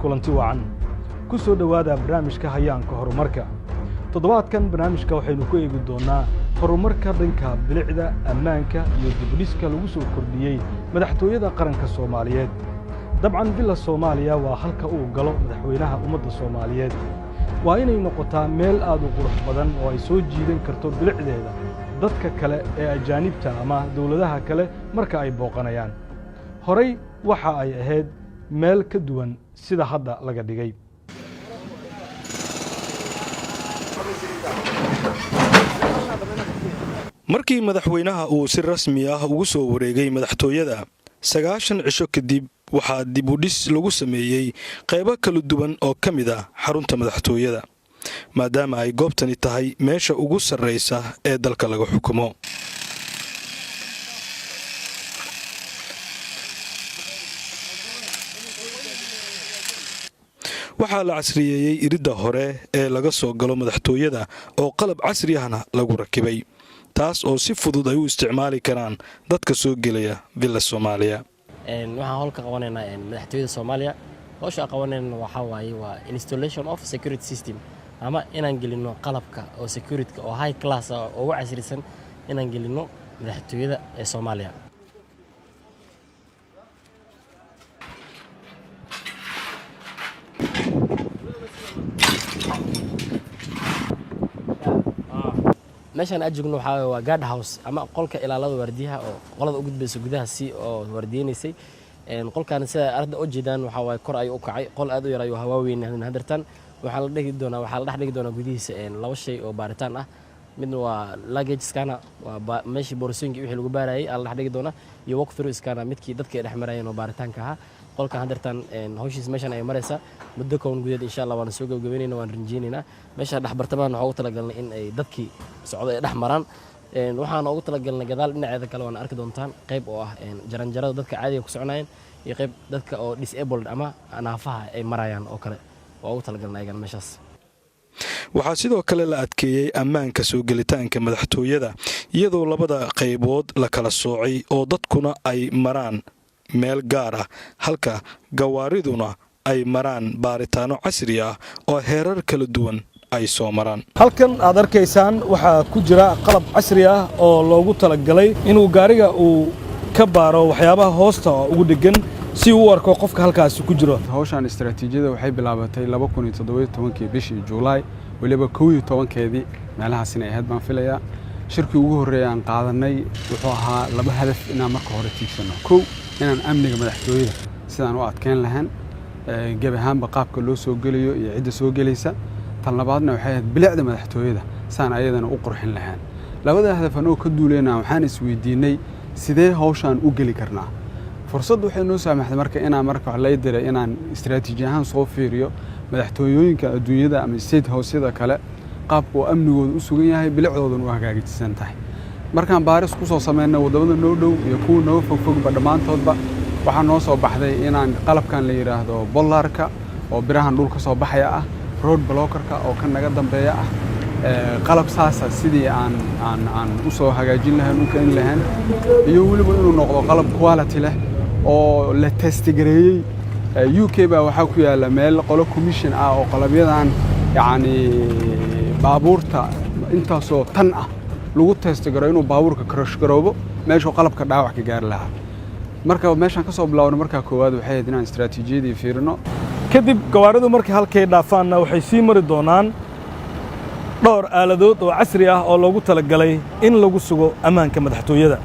kulanti wacan ku soo dhawaada barnaamijka hayaanka horumarka toddobaadkan barnaamijka waxaynu ku eegi doonaa horumarka dhanka bilicda ammaanka iyo dibdhiska lagu soo kordhiyey madaxtooyada qaranka Soomaaliyeed dabcan villa Soomaaliya waa halka uu galo madaxweynaha ummadda Soomaaliyeed waa inay noqotaa meel aad u qurux badan oo ay soo jiidan karto bilicdeeda dadka kale ee ajaanibta ama dawladaha kale marka ay booqanayaan horay waxa ay ahayd meel ka duwan sida hadda laga dhigay markii madaxweynaha uu si rasmi ah ugu soo wareegay madaxtooyada 9 cisho kadib waxaa dib u dhis lagu sameeyay qaybo kala duwan oo ka mid ah xarunta madaxtooyada maadaama ay goobtani tahay meesha ugu sarreysa ee dalka laga xukumo waxaa la casriyeeyay iridda hore ee laga soo galo madaxtooyada oo qalab casri ahna lagu rakibay taas oo si fudud ay u isticmaali karaan dadka soo gelaya villa Soomaaliya waxaan howlka qabanaynaa madaxtooyada Soomaaliya howsha qabanayna waxa waaye waa installation of security system ama inaan gelino qalabka oo security oo high class oo ugu casrisan inaan gelino madaxtooyada ee Soomaaliya meeshaan ajigno waxa waa guard house ama qolka ilaalada waardiyaha oo qolada u gudbayso gudaha si oo waardiyeenaysay qolkan sida arda u jeedaan waxa way kor ay u kacay qol aad u yar ayu hawa weyn hadartan waxa la dhex dhigi doonaa gudihiisa laba shay oo baaritaan ah midna waa luggage scanner waa meeshii boorsooyinka wixii lagu baarayay la dhex dhigi doonaa iyo walk through scanner midkii dadka ay dhex marayeen oo baaritaanka ah qolkan hadartan hawshiis meeshan ay maraysa muddo koon gudeed insha Allah waan soo gabagabeynayna waan rinjiinayna meesha dhax bartamaha waxa ugu talagalnay in ay dadkii socdo ay dhex maraan waxaan ugu talagalnay gadaal dhinaceeda kale waan arki doontaan qayb oo ah jaranjarada dadka caadiga ku soconayeen iyo qayb dadka oo disabled ama naafaha ay marayaan oo kale waa ugu talagalnay ayagan meeshaas waxaa sidoo kale la adkeeyay ammaanka soo gelitaanka madaxtooyada iyadoo labada qaybood la kala soocay oo dadkuna ay maraan meel gaar ah halka gawaariduna ay maraan baaritaano casri ah oo heerar kala duwan ay soo maraan halkan aad arkaysaan waxa ku jira qalab casri ah oo loogu talagalay inuu gaariga uu ka baaro waxyaabaha hoosta ugu dhagan si uu arko qofka halkaas ku jiro hawshan istiraatiijiyada waxay bilaabatay 2017 bishii July waliba 11keedii meelahaas inay ahayd baan filayaa shirkii ugu horeeyay aan qaadanay wuxuu ahaa laba hadaf inaan marka hore tiigsano inaan amniga madaxtooyada sidaan u adkeyn lahayn gab ahaanba qaabka loo soo geliyo iyo cidda soo gelaysa tan labaadna waxay ahayd bilicda madaxtooyada saan ayadana u qurxin lahayn labada hadaf anoo ka duuleynaa waxaan isweydiinay sidee hawshan u geli karnaa fursad waxay noo saamaxday marka inaan marka wax la diray inaan istiraatiiji ahaan soo fiiriyo madaxtooyooyinka adduunyada ama state house-yada kale qaabka uu amnigooda u sugan yahay bilicdooduna u hagaajisan tahay markaan baaris ku soo sameeyno wadamada noo dhow iyo kuwa noo fogba dhamaantoodba waxaa noo soo baxday inaan qalabkan la yiraahdo bollarka oo birahan dhulka soo baxaya ah road blockerka oo kan naga dambeeya ah qalab saasa sidii aan u soo hagaajin lahayn u keen lahayn iyo waliba inuu noqdo qalab quality leh oo la test gareeyay UK baa waxa ku yaala meel qolo commission ah oo qalabyadan yaani baabuurta intaasoo tan ah lagu test gareeyo inuu baabuurka crash garoobo meesha qalabka dhaawac ka gaar lahaa marka meeshan ka soo bilaawno marka koowaad waxay ahayd inaan istiraatiijiyadii fiirino kadib gawaaridu markii halkay dhaafaanna waxay sii mari doonaan dhowr aaladood oo casri ah oo loogu talagalay in lagu sugo ammaanka madaxtooyada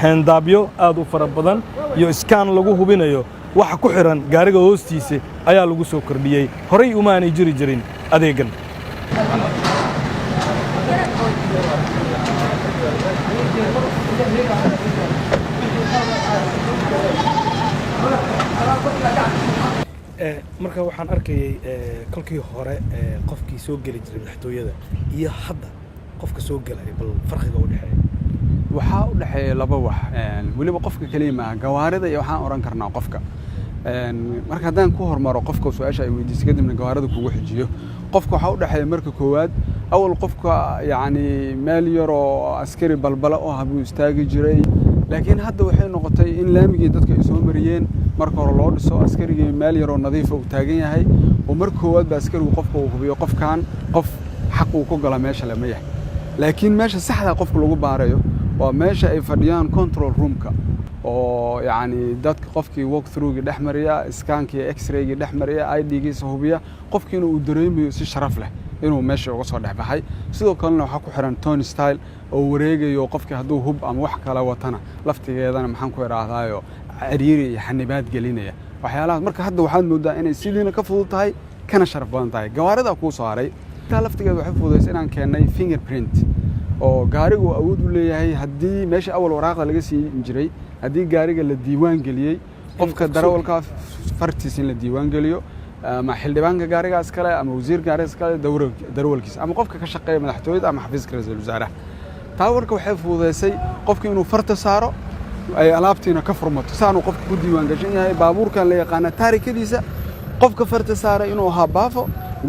handaabyo aad u fara badan iyo iskaan lagu hubinayo waxa ku xiran gaariga hoostiisa ayaa lagu soo kordhiyay horay uma aanay jiri jirin adeegan marka waxaan arkayay kolkii hore qofkii soo gali jiray madaxtooyada iyo hadda qofka soo galay bal farqiga u dhaxeeyo waxa u dhaxeeya laba wax waliba qofka kaliya ma gawaarida iyo waxaan oran karnaa qofka marka hadaan ku hormaro qofka su'aasha ay weydiisay kadibna gawaarida kugu xijiyo qofka waxa u dhaxeeya marka koowaad awal qofka yaani meel yar oo askari balbala oo habuu istaagi jiray laakiin hadda waxay noqotay in laamigii dadka ay soo mariyeen marka hore loo dhiso askarigii meel yar oo nadiif ah uu taagan yahay oo marka koowaad ba askarigu qofka uu hubiyo qofkan qof xaq uu ku gala meesha lama yahay laakiin meesha saxda qofka lagu baarayo waa meesha ay fadhiyaan control roomka oo yani dadka qofkii walk through-gi dhexmariya iskaankii x-ray-gi dhexmariya ID-giisa hubiya qofkiina uu dareemayo si sharaf leh inuu meesha uga soo dhexbaxay sidoo kalena waxa ku xiran tone style oo wareegayo qofkii hadduu hub ama wax kala watana laftigeedana maxaan ku iraahdaayo ciriiri iyo xanibaad gelinaya waxyaalahaas marka hadda waxaad moodaa inay sidiina ka fudud tahay kana sharaf badan tahay gawaarida kuu soo haray taa laftigeeda waxay fududaysay inaan keennay fingerprint oo gaarigu awood u leeyahay haddii meesha awal waraaqda laga siin jiray haddii gaariga la diiwaan geliyey qofka darawalka fartiisa in la diiwaan geliyo ama xildhibaanka gaarigaas kale ama wasiir gaarigaas kale darawalkiisa ama qofka ka shaqeeya madaxtooyada ama xafiiska ra'iisul wasaaraha taa warka waxay fududaysay qofka inuu farta saaro ay alaabtiina ka furmato saanu qofka ku diiwaan gashan yahay baabuurkan la yaqaan taarikadiisa qofka farta saaray inuu ahaa baafo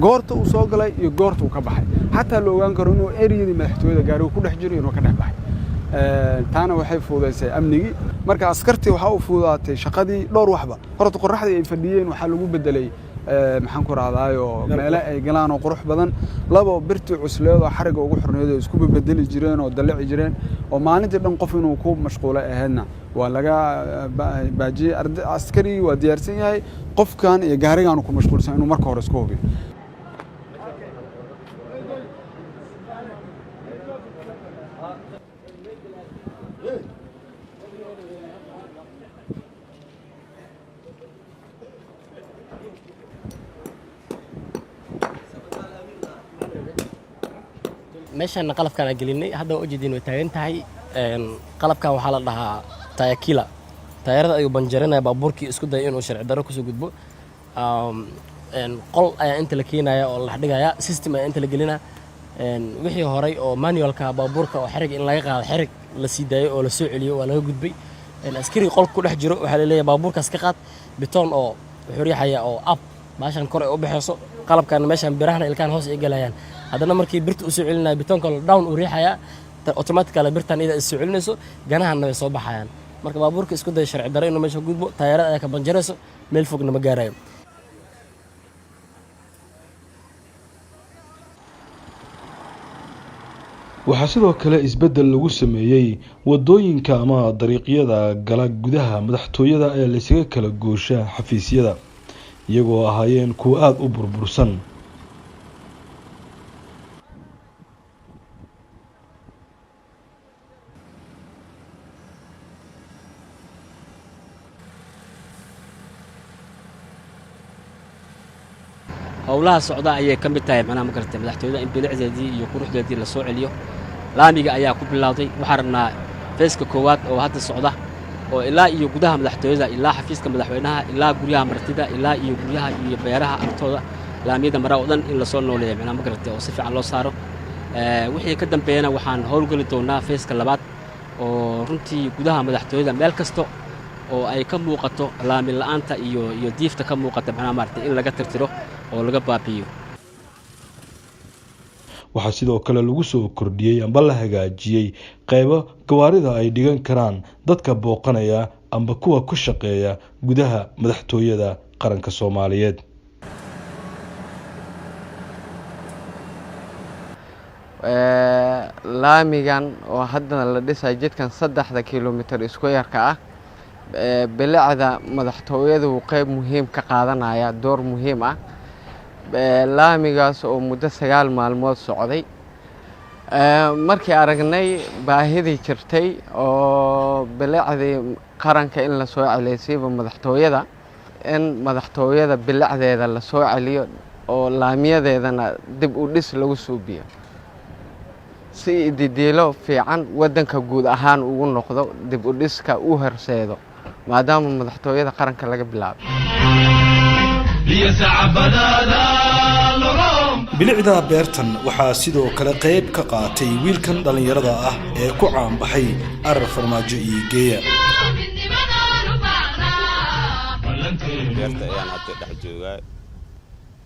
goorta uu soo galay iyo goorta uu ka baxay xataa la ogaan karo inuu eriyadii madaxtooyada gaarigu ku dhex jiro inuu ka dhex baxay taana waxay fududaysay amnigii marka askartii waxa uu fududaatay shaqadii dhowr waxba horta qorraxdii ay fadhiyeen waxa lagu bedelay maxaan ku raadaayo meelo ay galaan oo qurux badan labo birtii cusleed oo xariga ugu xorneedo isku bedeli jireen oo dalaci jireen oo maalintii dhan qof inuu ku mashquulo ahaydna waa laga baajiyay askari waa diyaarsan yahay qofkan iyo gaarigan ku mashquulsan inuu marka hore isku hubiyo meeshaan qalabkaan gelinay hadda oo jeedin way taagan tahay qalabkan waxa la dhahaa tayakila taayarada ayuu banjarinaya baabuurkii isku day inuu sharci daro ku soo gudbo qol ayaa inta la keenaya oo la dhigaya system ayaa inta la gelina wixii horay oo manualka baabuurka oo xarig in laga qaado xarig la sii daayo oo la soo celiyo waa laga gudbay askari qolka ku dhex jiro waxa la leeyahay baabuurkaas ka qaad betoon oo wuxuu riixaya oo up baashan kor ay u baxayso qalabkan meeshan birahna ilkaan hoos ay galayaan haddana markii birta u soo celinaya betoonka down uu riixaya automatically birtan ida soo celinayso ganahan way soo baxayaan marka baabuurka isku day sharci daro inuu meesha gudbo taayarada ay ka banjarayso meel fogna ma gaarayo waxaa sidoo kale isbeddel lagu sameeyey wadooyinka ama dariiqyada gala gudaha madaxtooyada ee laysaga kala goosha xafiisyada iyagoo ahaayeen kuwo aada u burbursan howlaha socda ayay ka mid tahay macnaha ma gartay madaxtooyada in bilicdeedii iyo quruxdeedii la soo celiyo laamiga ayaa ku bilowday waxaan rabnaa feeska koowaad oo hadda socda oo ilaa iyo gudaha madaxtooyada ilaa xafiiska madaxweynaha ilaa guryaha martida ilaa iyo guryaha iyo beeraha agtooda laamiyada maraa oo dhan in la soo nooleeyo macnaha ma gartay oo si fiican loo saaro wixii ka dambeeyana waxaan howlgeli doonaa feeska labaad oo runtii gudaha madaxtooyada meel kasta oo ay ka muuqato laami la'aanta iyo diifta ka muuqata macnaha maartay in laga tirtiro oo laga baabiyo waxaa sidoo kale lagu soo kordhiyey amba la hagaajiyey qaybo gawaarida ay dhigan karaan dadka booqanaya amba kuwa ku shaqeeya gudaha madaxtooyada qaranka Soomaaliyeed laamigan oo hadda la dhisay jidkan 3 kiiloomitir isku yarka ah bilicda madaxtooyadu qayb muhiim ka qaadanaya door muhiim ah laamigaas oo muddo 9 maalmood socday markii aragnay baahidii jirtay oo bilicdii qaranka in la soo celiyo madaxtooyada in madaxtooyada bilicdeeda la soo celiyo oo laamiyadeedana dib u dhis lagu suubiyo si didiilo fiican wadanka guud ahaan ugu noqdo dib u dhiska u horseedo maadaama madaxtooyada qaranka laga bilaabo bilicda beertan waxaa sidoo kale qayb ka qaatay wiilkan dhalinyarada ah ee ku caanbaxay arar farmaajo iyo geeya beerta ayaan hadda dhex joogaa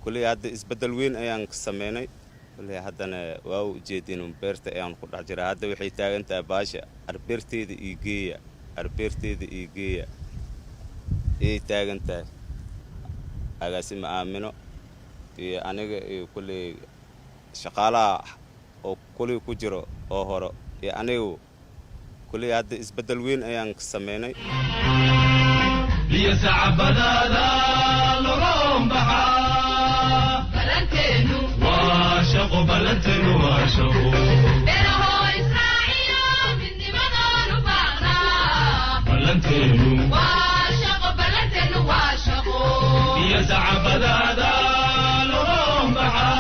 kulli hadda isbedel weyn ayaan sameynay kulli haddana waa u jeedin beerta ayaan ku dhex jiraa hadda waxay taagan tahay baasha arbeerteeda iyo geeya ay taagan tahay agaasimo aamino iyo aniga iyo kulli shaqaalaha oo kulli ku jiro oo hore iyo anigu kulli hadda isbedel weyn ayaan sameynay ليسعب بلالا لروم بحا بلنتينو واشقو بلنتينو واشقو بينهو إسرائيل من دمدان وبغنا بلنتينو واشقو بلنتينو واشقو ليسعب بلالا لروم بحا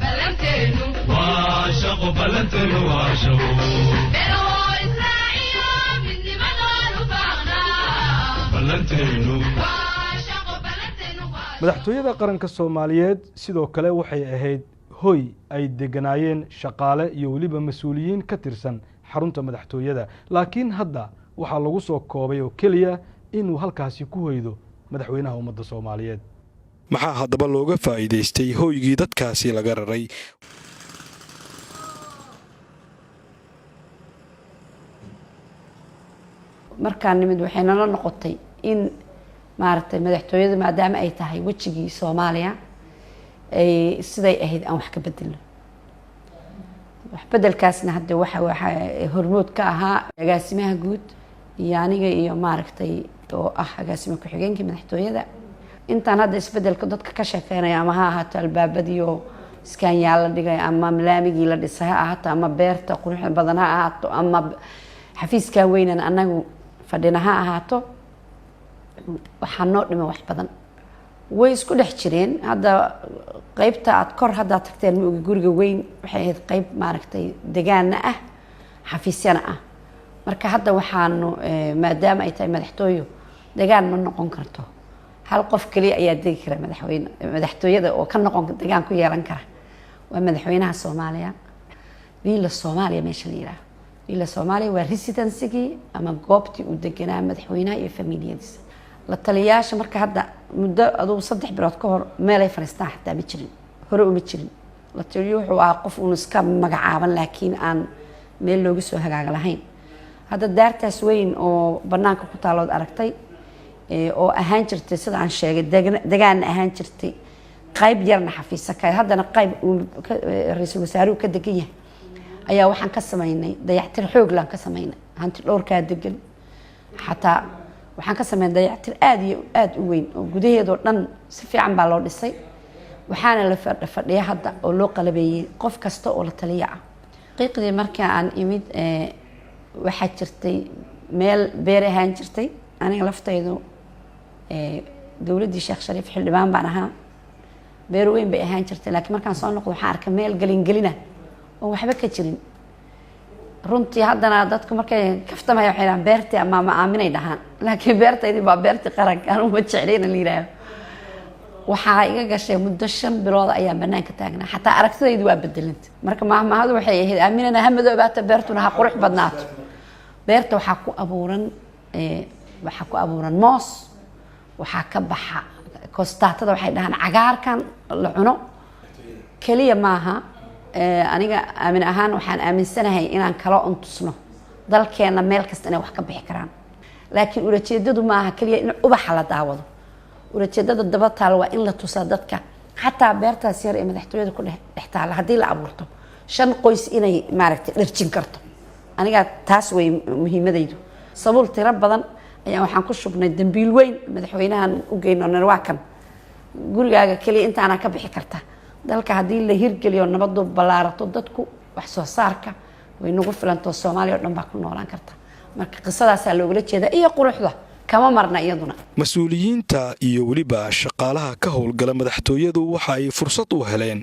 بلنتينو واشقو بلنتينو واشقو بينهو madaxtooyada qaranka Soomaaliyeed sidoo kale waxay ahayd hoy ay deganaayeen shaqaale iyo waliba mas'uuliyiin ka tirsan xarunta madaxtooyada laakiin hadda waxa lagu soo koobay oo kaliya inuu halkaasi ku hoydo madaxweynaha ummadda Soomaaliyeed maxaa haddaba looga faa'iideystay hoygii dadkaasi laga raray markaan nimid waxay nala noqotay in maaragtay madaxtooyada maadaama ay tahay wajigii Soomaaliya ay siday ahayd aan wax ka bedelno wax bedelkaasna hadda waxa hormood ka ahaa agaasimaha guud iyo aniga iyo maaragtay oo ah agaasimo ku xigeenkii madaxtooyada intaan hadda isbedelka dadka ka shaqeynaya ama ha ahaato albaabadiyo iskaan yaal la dhigay ama laamigii la dhisay ha ahaato ama beerta quruxda badan ha ahaato ama xafiiska weynan anagu fadhina ha ahaato waxaa noo dhima wax badan way isku dhex jireen hadda qaybta aad kor hadda tagteen ma ogi guriga weyn waxay ahayd qayb maaragtay deegaana ah xafiisyana ah marka hadda waxaanu maadaama ay tahay madaxtooyo deegaan ma noqon karto hal qof kaliya ayaa degi kara madaxtooyada oo ka noqon deegaan ku yeelan kara waa madaxweynaha Soomaaliya wiil Soomaaliya meesha la yiraahdo wiil Soomaaliya waa residency ama goobtii uu deganaa madaxweynaha iyo familiyadiisa la taliyaasha marka hadda muddo aduu 3 bilood ka hor meel ay fariistaan xataa ma jirin hore uma jirin la taliyo wuxuu ahaa qof uu iska magacaaban laakiin aan meel looga soo hagaag lahayn hadda daartaas weyn oo banaanka ku taalood aragtay oo ahaan jirtay sida aan sheegay deegaan ahaan jirtay qayb yarna xafiisa ka haddana qayb ra'iisul wasaaruhu ka degan yahay ayaa waxaan ka sameynay dayactir xoog laan ka sameynay hanti dhowrka degan xataa waxaan ka sameynay dayactir aad u weyn oo gudaheedo dhan si fiican baa loo dhisay waxaana la fadhiyaa hadda oo loo qalabeeyay qof kasta oo la taliya ah qiiqdii markii aan imid waxa jirtay meel beer ahaan jirtay aniga laftaydu dawladii Sheekh Shariif xildhibaan baan ahaa beer weyn bay ahaan jirtay laakiin markaan soo noqdo waxaan arkay meel galin oo waxba ka jirin runtii haddana dadku markay kaftamay waxay dhahaan beertii ama aaminay dhahaan laakiin beertaydii baa beertii qaranka aan uma jeclayna la yiraahdo waxaa iga gashay muddo 5 bilood ayaa banaanka taagnaa xataa aragtidaydu waa bedelantay marka maahmaahadu waxay ahayd aaminana hamadoobaata beertuna ha qurux badnaato beerta waxaa ku abuuran moos waxaa ka baxa kostaatada waxay dhahaan cagaarkan la cuno kaliya maaha aniga aamin ahaan waxaan aaminsanahay inaan kala untusno dalkeena meel kasta inay wax ka bixi karaan laakiin ulajeedadu maaha kaliya in ubax la daawado ulajeedada daba taal waa in la tusaa dadka xataa beertaas yar ee madaxtooyada ku dhex taal hadii la abuurto 5 qoys inay maaragtay dhirjin karto aniga taas way muhiimadaydu sabul tira badan ayaa waxaan ku shubnay dambiil weyn madaxweynahan u geeyno narwaakan gurigaaga kaliya intaana ka bixi karta dalka hadii la hirgeliyo nabadu balaarato dadku wax soo saarka way nagu filanto Soomaaliya oo dhan baa ku noolaan karta marka qisadaas looga jeeda iyo quruxda kama marna iyaduna mas'uuliyiinta iyo waliba shaqaalaha ka howlgala madaxtooyadu waxa ay fursad u heleen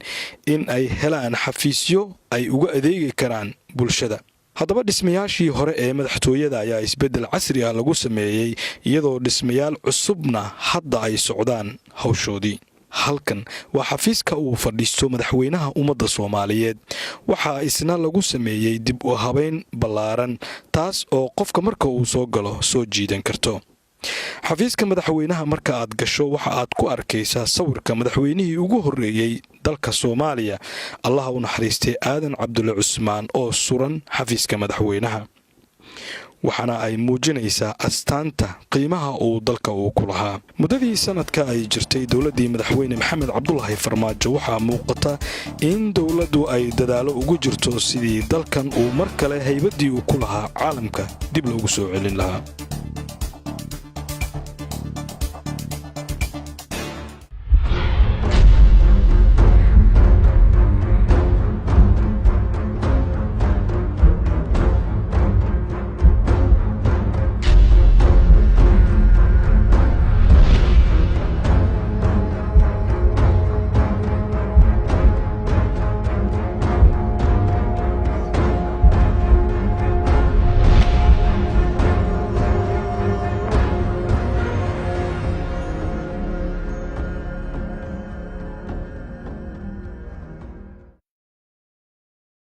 in ay helaan xafiisyo ay uga adeegi karaan bulshada haddaba dhismayaashii hore ee madaxtooyada ayaa isbedel casri ah lagu sameeyay iyadoo dhismayaal cusubna hadda ay socdaan hawshoodii halkan waa xafiiska uu fadhiisto madaxweynaha ummadda Soomaaliyeed waxa isna lagu sameeyay dib u habeyn ballaaran taas oo qofka marka uu soo galo soo jiidan karto xafiiska madaxweynaha marka aad gasho waxa aad ku arkaysaa sawirka madaxweynihii ugu horeeyay dalka Soomaaliya Allah u naxariistay Aadan Cabdulle Cusmaan oo suran xafiiska madaxweynaha waxaana ay muujinaysaa astaanta qiimaha uu dalka uu ku lahaa. muddadii sanadka ay jirtay dowladdii madaxweyne maxamed cabdulaahi farmaajo waxaa muuqata in dowladdu ay dadaalo ugu jirto sidii dalkan uu mar kale haybaddii uu ku lahaa caalamka dib loogu soo celin lahaa.